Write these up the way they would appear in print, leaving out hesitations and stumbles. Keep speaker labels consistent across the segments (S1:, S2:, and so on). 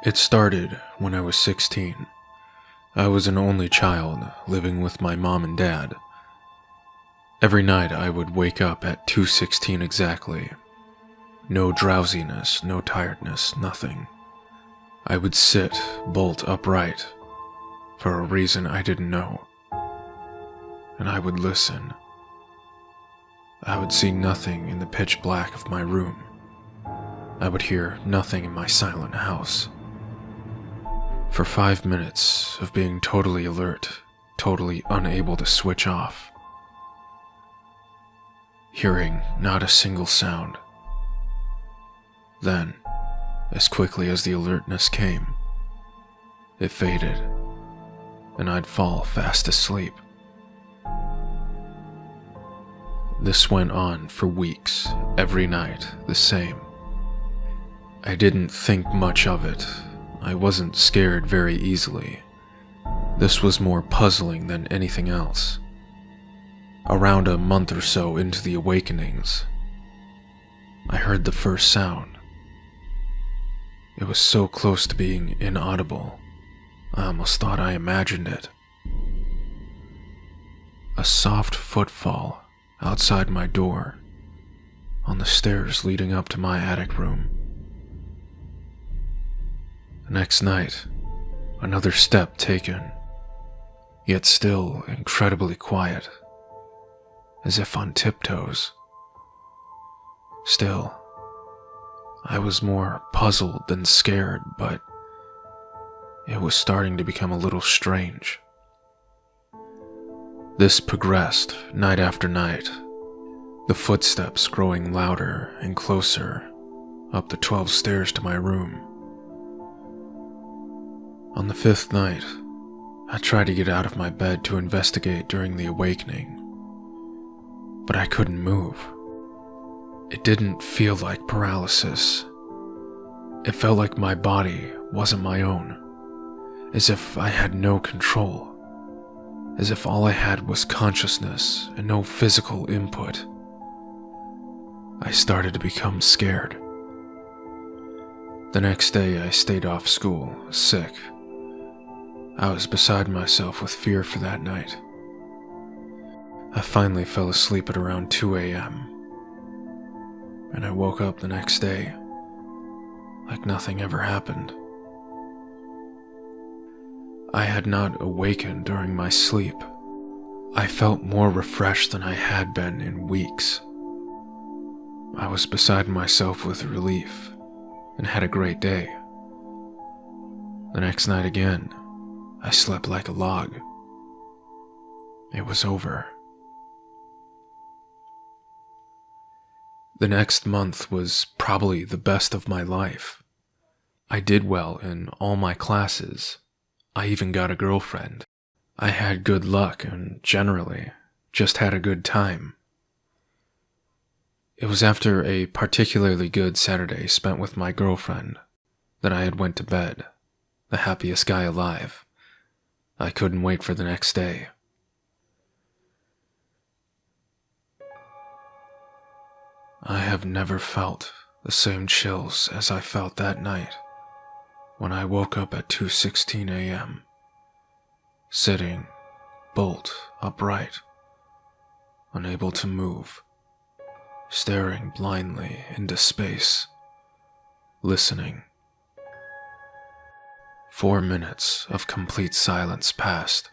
S1: It started when I was 16. I was an only child, living with my mom and dad. Every night I would wake up at 2:16 exactly. No drowsiness, no tiredness, nothing. I would sit bolt upright, for a reason I didn't know. And I would listen. I would see nothing in the pitch black of my room. I would hear nothing in my silent house. For 5 minutes of being totally alert, totally unable to switch off. Hearing not a single sound. Then, as quickly as the alertness came, it faded, and I'd fall fast asleep. This went on for weeks, every night the same. I didn't think much of it. I wasn't scared very easily. This was more puzzling than anything else. Around a month or so into the awakenings, I heard the first sound. It was so close to being inaudible, I almost thought I imagined it. A soft footfall outside my door, on the stairs leading up to my attic room. The next night, another step taken, yet still incredibly quiet, as if on tiptoes. Still, I was more puzzled than scared, but it was starting to become a little strange. This progressed night after night, the footsteps growing louder and closer up the 12 stairs to my room. On the 5th night, I tried to get out of my bed to investigate during the awakening, but I couldn't move. It didn't feel like paralysis. It felt like my body wasn't my own, as if I had no control, as if all I had was consciousness and no physical input. I started to become scared. The next day I stayed off school, sick. I was beside myself with fear for that night. I finally fell asleep at around 2 a.m. and I woke up the next day like nothing ever happened. I had not awakened during my sleep. I felt more refreshed than I had been in weeks. I was beside myself with relief and had a great day. The next night again, I slept like a log. It was over. The next month was probably the best of my life. I did well in all my classes. I even got a girlfriend. I had good luck and generally just had a good time. It was after a particularly good Saturday spent with my girlfriend that I had went to bed, the happiest guy alive. I couldn't wait for the next day. I have never felt the same chills as I felt that night when I woke up at 2:16 a.m., sitting bolt upright, unable to move, staring blindly into space, listening. 4 minutes of complete silence passed.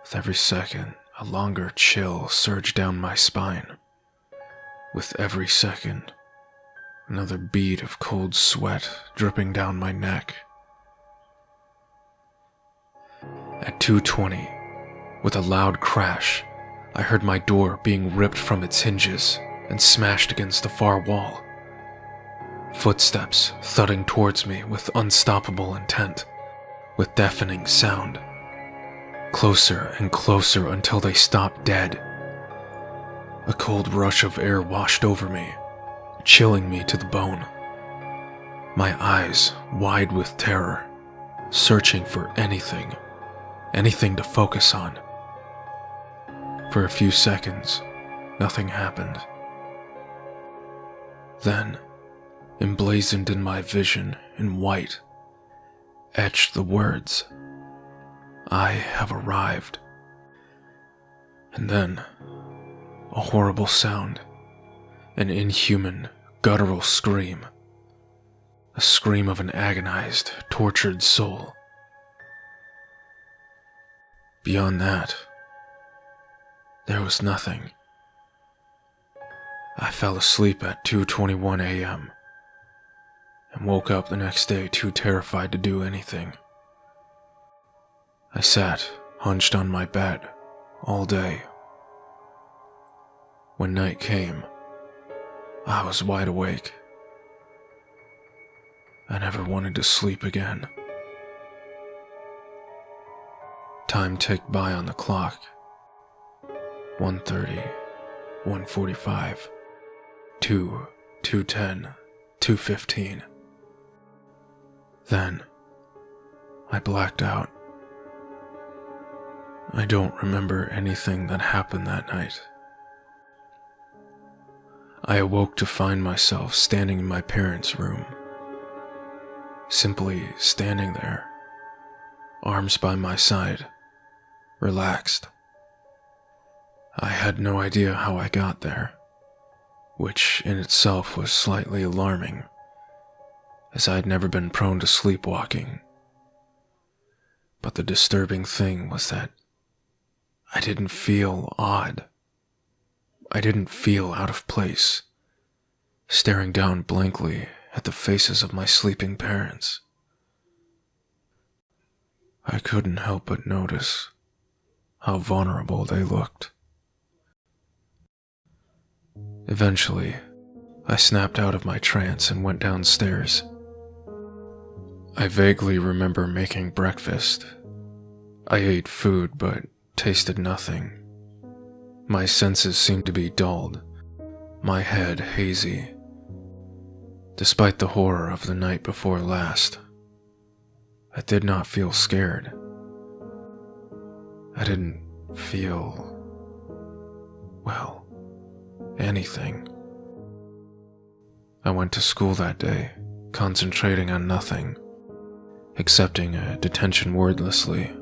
S1: With every second, a longer chill surged down my spine. With every second, another bead of cold sweat dripping down my neck. At 2:20, with a loud crash, I heard my door being ripped from its hinges and smashed against the far wall. Footsteps thudding towards me with unstoppable intent, with deafening sound. Closer and closer until they stopped dead. A cold rush of air washed over me, chilling me to the bone. My eyes wide with terror, searching for anything to focus on. For a few seconds, nothing happened. Then, emblazoned in my vision in white, etched the words, "I have arrived." And then, a horrible sound, an inhuman, guttural scream, a scream of an agonized, tortured soul. Beyond that, there was nothing. I fell asleep at 2:21 a.m. and woke up the next day too terrified to do anything. I sat, hunched on my bed, all day. When night came, I was wide awake. I never wanted to sleep again. Time ticked by on the clock. 1:30, 1:45, 2, 2:10, 2:15. Then, I blacked out. I don't remember anything that happened that night. I awoke to find myself standing in my parents' room. Simply standing there, arms by my side, relaxed. I had no idea how I got there, which in itself was slightly alarming, as I had never been prone to sleepwalking. But the disturbing thing was that I didn't feel odd. I didn't feel out of place, staring down blankly at the faces of my sleeping parents. I couldn't help but notice how vulnerable they looked. Eventually, I snapped out of my trance and went downstairs. I vaguely remember making breakfast. I ate food but tasted nothing. My senses seemed to be dulled, my head hazy. Despite the horror of the night before last, I did not feel scared. I didn't feel, well, anything. I went to school that day, concentrating on nothing, accepting a detention wordlessly,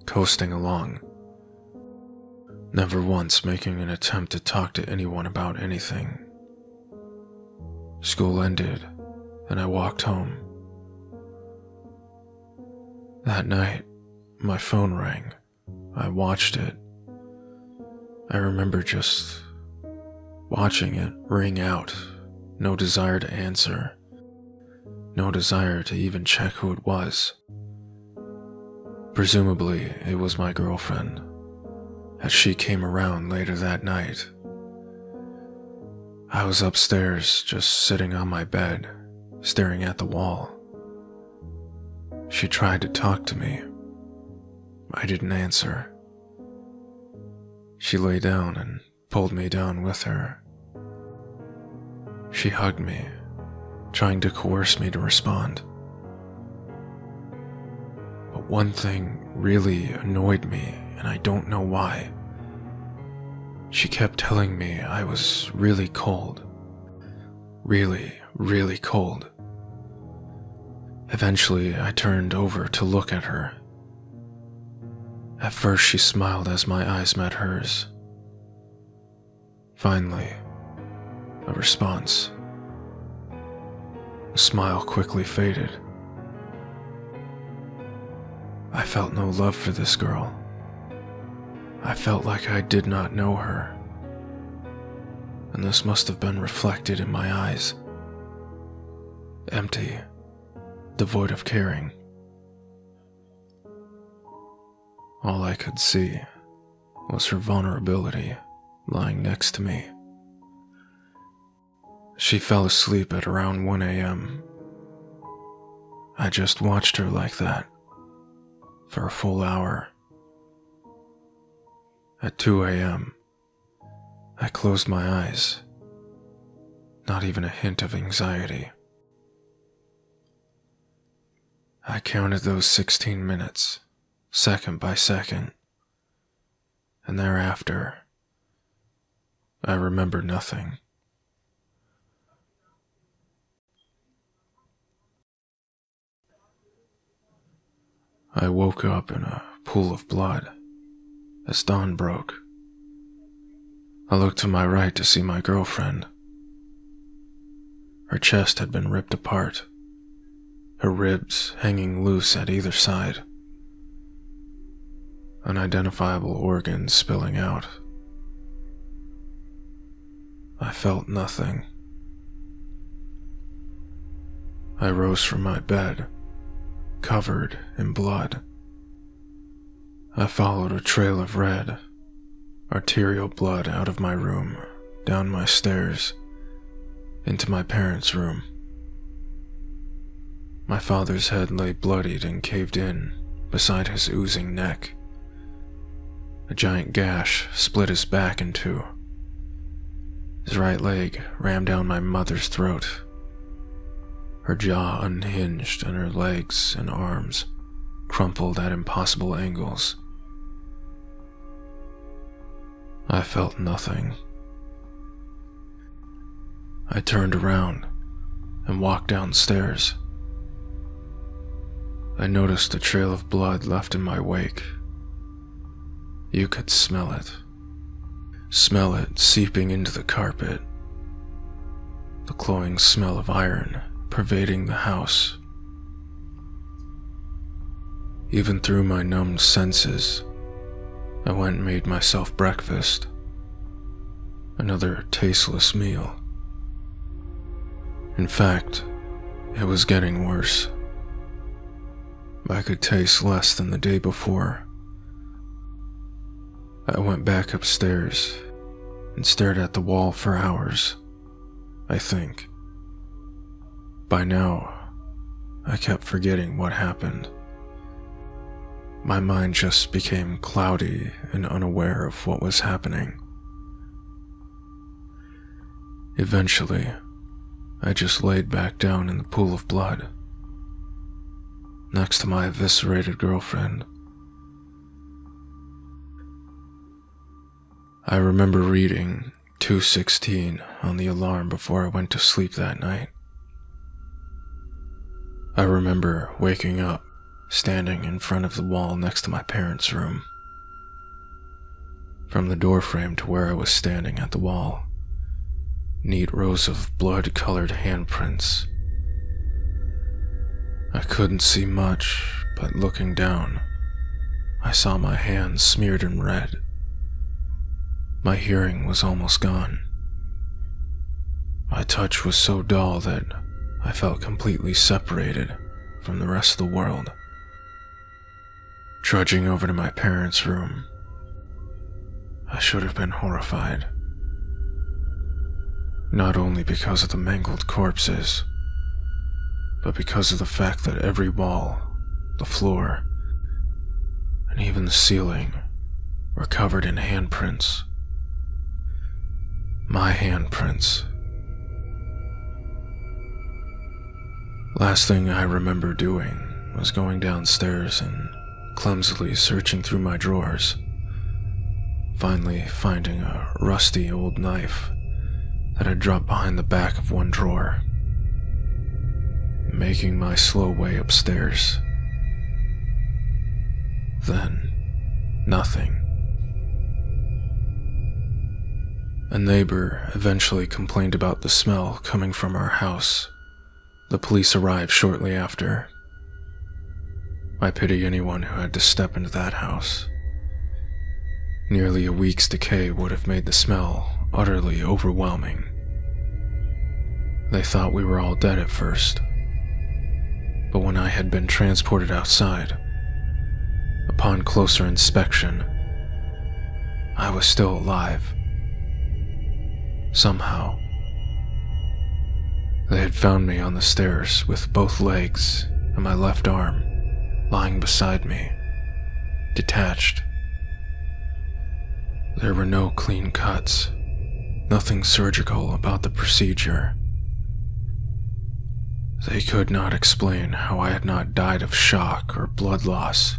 S1: coasting along, never once making an attempt to talk to anyone about anything. School ended, and I walked home. That night, my phone rang. I watched it. I remember just watching it ring out, no desire to answer, no desire to even check who it was. Presumably, it was my girlfriend, as she came around later that night. I was upstairs, just sitting on my bed, staring at the wall. She tried to talk to me. I didn't answer. She lay down and pulled me down with her. She hugged me, trying to coerce me to respond. But one thing really annoyed me, and I don't know why. She kept telling me I was really cold. Really, really cold. Eventually, I turned over to look at her. At first, she smiled as my eyes met hers. Finally, a response. The smile quickly faded. I felt no love for this girl. I felt like I did not know her, and this must have been reflected in my eyes. Empty, devoid of caring. All I could see was her vulnerability lying next to me. She fell asleep at around 1 a.m. I just watched her like that for a full hour. At 2 a.m., I closed my eyes, not even a hint of anxiety. I counted those 16 minutes, second by second, and thereafter, I remember nothing. I woke up in a pool of blood as dawn broke. I looked to my right to see my girlfriend. Her chest had been ripped apart, her ribs hanging loose at either side, unidentifiable organs spilling out. I felt nothing. I rose from my bed, covered in blood. I followed a trail of red, arterial blood out of my room, down my stairs, into my parents' room. My father's head lay bloodied and caved in beside his oozing neck. A giant gash split his back in two. His right leg rammed down my mother's throat. Her jaw unhinged and her legs and arms crumpled at impossible angles. I felt nothing. I turned around and walked downstairs. I noticed a trail of blood left in my wake. You could smell it. Smell it seeping into the carpet. The cloying smell of iron pervading the house. Even through my numbed senses, I went and made myself breakfast. Another tasteless meal. In fact, it was getting worse. I could taste less than the day before. I went back upstairs and stared at the wall for hours, I think. By now, I kept forgetting what happened. My mind just became cloudy and unaware of what was happening. Eventually, I just laid back down in the pool of blood, next to my eviscerated girlfriend. I remember reading 2:16 on the alarm before I went to sleep that night. I remember waking up, standing in front of the wall next to my parents' room. From the doorframe to where I was standing at the wall, neat rows of blood-colored handprints. I couldn't see much, but looking down, I saw my hands smeared in red. My hearing was almost gone. My touch was so dull that I felt completely separated from the rest of the world. Trudging over to my parents' room, I should have been horrified. Not only because of the mangled corpses, but because of the fact that every wall, the floor, and even the ceiling were covered in handprints. My handprints. Last thing I remember doing was going downstairs and clumsily searching through my drawers, finally finding a rusty old knife that had dropped behind the back of one drawer, making my slow way upstairs. Then, nothing. A neighbor eventually complained about the smell coming from our house. The police arrived shortly after. I pity anyone who had to step into that house. Nearly a week's decay would have made the smell utterly overwhelming. They thought we were all dead at first, but when I had been transported outside, upon closer inspection, I was still alive. Somehow, they had found me on the stairs with both legs and my left arm lying beside me, detached. There were no clean cuts, nothing surgical about the procedure. They could not explain how I had not died of shock or blood loss,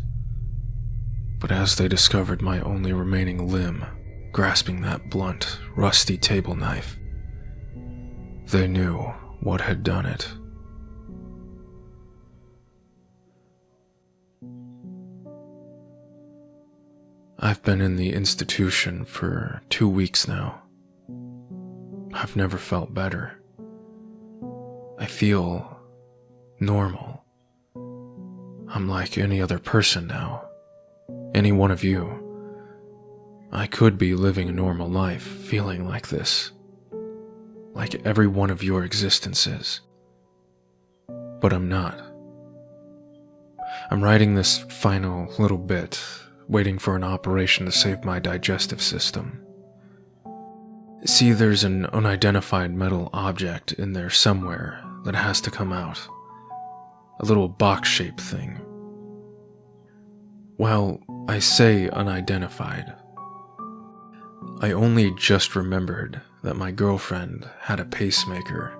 S1: but as they discovered my only remaining limb grasping that blunt, rusty table knife, they knew what had done it. I've been in the institution for 2 weeks now. I've never felt better. I feel normal. I'm like any other person now. Any one of you. I could be living a normal life, feeling like this. Like every one of your existences. But I'm not. I'm writing this final little bit, waiting for an operation to save my digestive system. See, there's an unidentified metal object in there somewhere that has to come out. A little box-shaped thing. Well, I say unidentified. I only just remembered that my girlfriend had a pacemaker